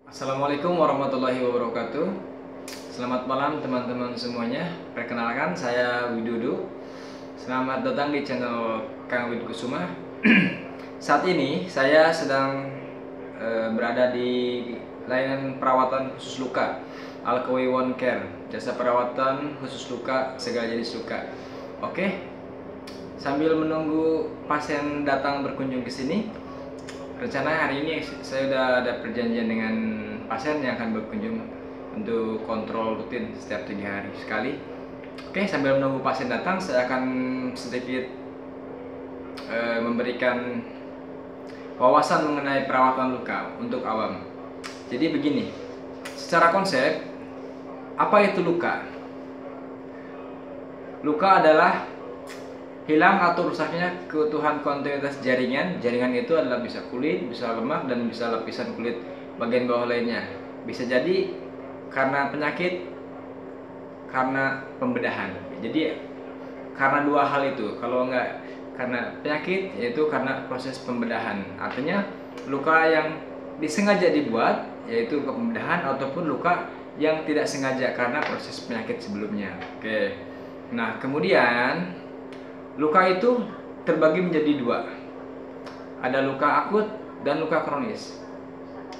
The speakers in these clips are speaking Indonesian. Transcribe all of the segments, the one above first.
Assalamualaikum warahmatullahi wabarakatuh. Selamat malam teman-teman semuanya. Perkenalkan, saya Widodo. Selamat datang di channel Kang Wid Kusuma. Saat ini saya sedang berada di layanan perawatan khusus luka Alkoi One Care, jasa perawatan khusus luka segala jenis luka. Oke, sambil menunggu pasien datang berkunjung ke sini, rencana hari ini saya sudah ada perjanjian dengan pasien yang akan berkunjung untuk kontrol rutin setiap 3 hari sekali. Oke, sambil menunggu pasien datang, saya akan sedikit memberikan wawasan mengenai perawatan luka untuk awam. Jadi begini, secara konsep, apa itu luka? Luka adalah hilang atau rusaknya keutuhan kontinuitas jaringan. Jaringan itu adalah bisa kulit, bisa lemak, dan bisa lapisan kulit bagian bawah lainnya. Bisa jadi karena penyakit, karena pembedahan. Jadi karena dua hal itu. Kalau enggak karena penyakit, yaitu karena proses pembedahan. Artinya luka yang disengaja dibuat, yaitu luka pembedahan, ataupun luka yang tidak sengaja karena proses penyakit sebelumnya. Oke. Nah, kemudian luka itu terbagi menjadi dua. Ada luka akut dan luka kronis.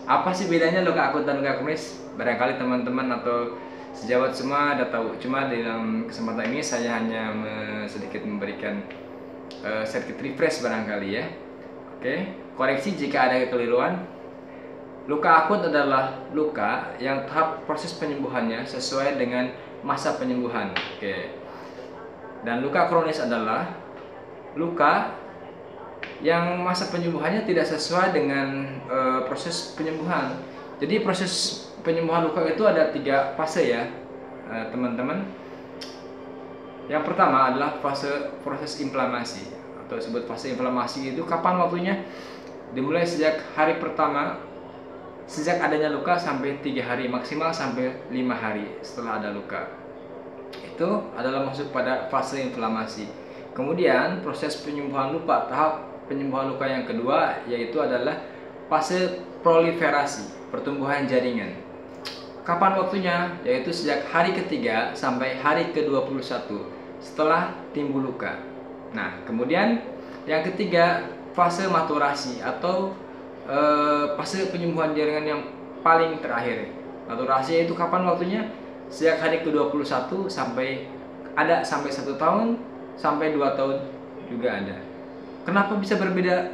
Apa sih bedanya luka akut dan luka kronis? Barangkali teman-teman atau sejawat semua ada tahu. Cuma dalam kesempatan ini saya hanya sedikit memberikan sedikit refresh barangkali ya. Oke, koreksi jika ada kekeliruan. Luka akut adalah luka yang tahap proses penyembuhannya sesuai dengan masa penyembuhan. Oke. Dan luka kronis adalah luka yang masa penyembuhannya tidak sesuai dengan proses penyembuhan. Jadi proses penyembuhan luka itu ada 3 fase ya, teman-teman. Yang pertama adalah fase proses inflamasi, atau disebut fase inflamasi. Itu kapan waktunya? Dimulai sejak hari pertama, sejak adanya luka sampai 3 hari, maksimal sampai 5 hari setelah ada luka. Itu adalah masuk pada fase inflamasi. Kemudian proses penyembuhan luka, tahap penyembuhan luka yang kedua yaitu adalah fase proliferasi, pertumbuhan jaringan. Kapan waktunya? Yaitu sejak hari ketiga sampai hari ke-21 setelah timbul luka. Nah, kemudian yang ketiga fase maturasi atau fase penyembuhan jaringan yang paling terakhir. Maturasi itu kapan waktunya? Sejak hari ke-21 sampai 1 tahun sampai 2 tahun juga ada. Kenapa bisa berbeda?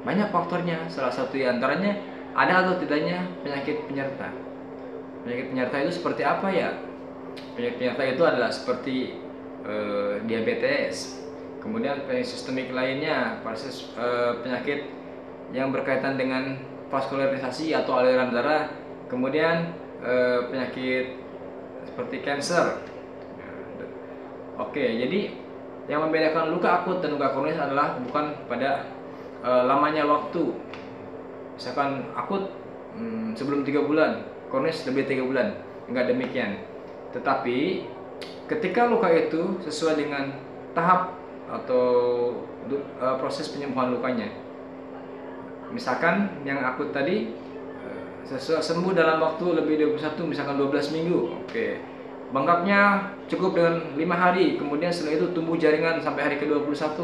Banyak faktornya. Salah satu antaranya ada atau tidaknya penyakit penyerta. Penyakit penyerta itu seperti apa ya? Penyakit penyerta itu adalah seperti diabetes, kemudian penyakit sistemik lainnya, proses penyakit yang berkaitan dengan vaskularisasi atau aliran darah, kemudian penyakit seperti cancer. Oke, jadi yang membedakan luka akut dan luka kronis adalah bukan pada lamanya waktu. Misalkan akut sebelum 3 bulan, kronis lebih 3 bulan, enggak demikian. Tetapi ketika luka itu sesuai dengan tahap atau proses penyembuhan lukanya. Misalkan yang akut tadi sembuh dalam waktu lebih 21, misalkan 12 minggu. Oke. Bengkaknya cukup dengan 5 hari, kemudian setelah itu tumbuh jaringan sampai hari ke-21.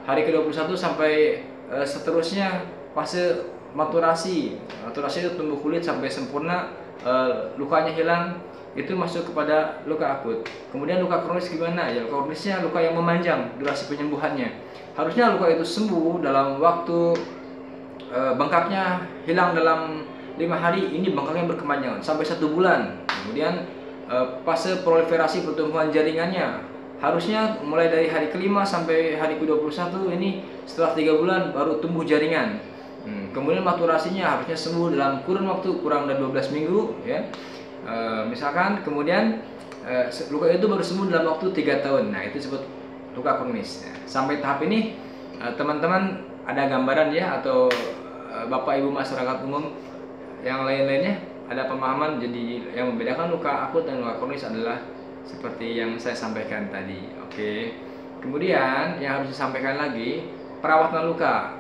Hari ke-21 sampai seterusnya fase maturasi. Maturasi itu tumbuh kulit sampai sempurna, lukanya hilang, itu masuk kepada luka akut. Kemudian luka kronis gimana? Ya, luka kronisnya luka yang memanjang durasi penyembuhannya. Harusnya luka itu sembuh dalam waktu bengkaknya hilang dalam 5 hari, ini bengkaknya berkepanjangan sampai 1 bulan. Kemudian fase proliferasi pertumbuhan jaringannya harusnya mulai dari hari ke-5 sampai hari ke-21, ini setelah 3 bulan baru tumbuh jaringan. Kemudian maturasinya harusnya sembuh dalam kurun waktu kurang dari 12 minggu ya. Misalkan kemudian luka itu baru sembuh dalam waktu 3 tahun. Nah, itu disebut luka kronis. Nah, sampai tahap ini teman-teman ada gambaran ya, atau Bapak Ibu masyarakat umum yang lain-lainnya ada pemahaman. Jadi yang membedakan luka akut dan luka kronis adalah seperti yang saya sampaikan tadi. Oke. Kemudian yang harus disampaikan lagi, perawatan luka.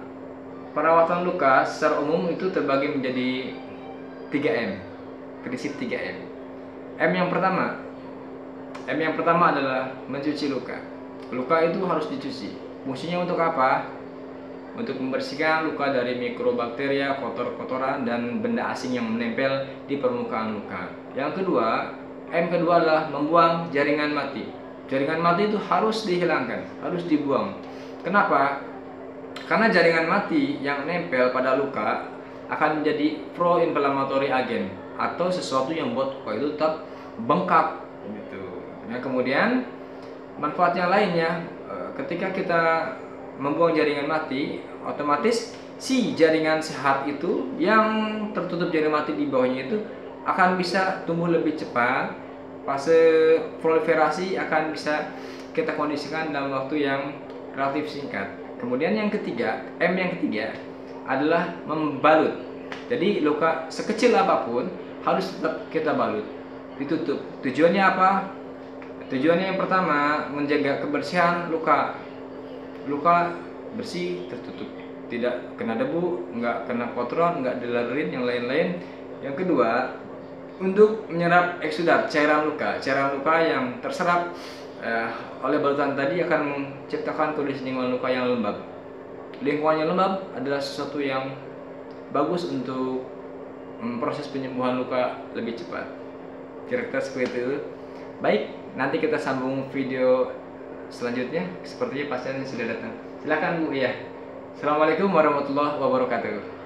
Perawatan luka secara umum itu terbagi menjadi 3M. Prinsip 3M. M yang pertama adalah mencuci luka. Luka itu harus dicuci. Fungsinya untuk apa? Untuk membersihkan luka dari mikrobakteria, kotoran dan benda asing yang menempel di permukaan luka. Yang kedua, M kedua adalah membuang jaringan mati. Jaringan mati itu harus dihilangkan, harus dibuang. Kenapa? Karena jaringan mati yang nempel pada luka akan menjadi pro-inflammatory agent atau sesuatu yang buat luka itu tetap bengkak gitu. Nah, kemudian manfaat yang lainnya, ketika kita membuang jaringan mati, otomatis si jaringan sehat itu yang tertutup jaringan mati di bawahnya itu akan bisa tumbuh lebih cepat. Fase proliferasi akan bisa kita kondisikan dalam waktu yang relatif singkat. Kemudian yang ketiga, M yang ketiga adalah membalut. Jadi luka sekecil apapun harus tetap kita balut, ditutup. Tujuannya apa? Tujuannya yang pertama, menjaga kebersihan luka. Luka bersih, tertutup, tidak kena debu, nggak kena kotoran, nggak dilalurin yang lain-lain. Yang kedua, untuk menyerap eksudat cairan luka yang terserap oleh balutan tadi akan menciptakan kondisi lingkungan luka yang lembab. Lingkungan yang lembab adalah sesuatu yang bagus untuk proses penyembuhan luka lebih cepat. Kira-kira seperti itu. Baik, nanti kita sambung video selanjutnya. Sepertinya pasien sudah datang. Silakan Bu ya. Assalamualaikum warahmatullahi wabarakatuh.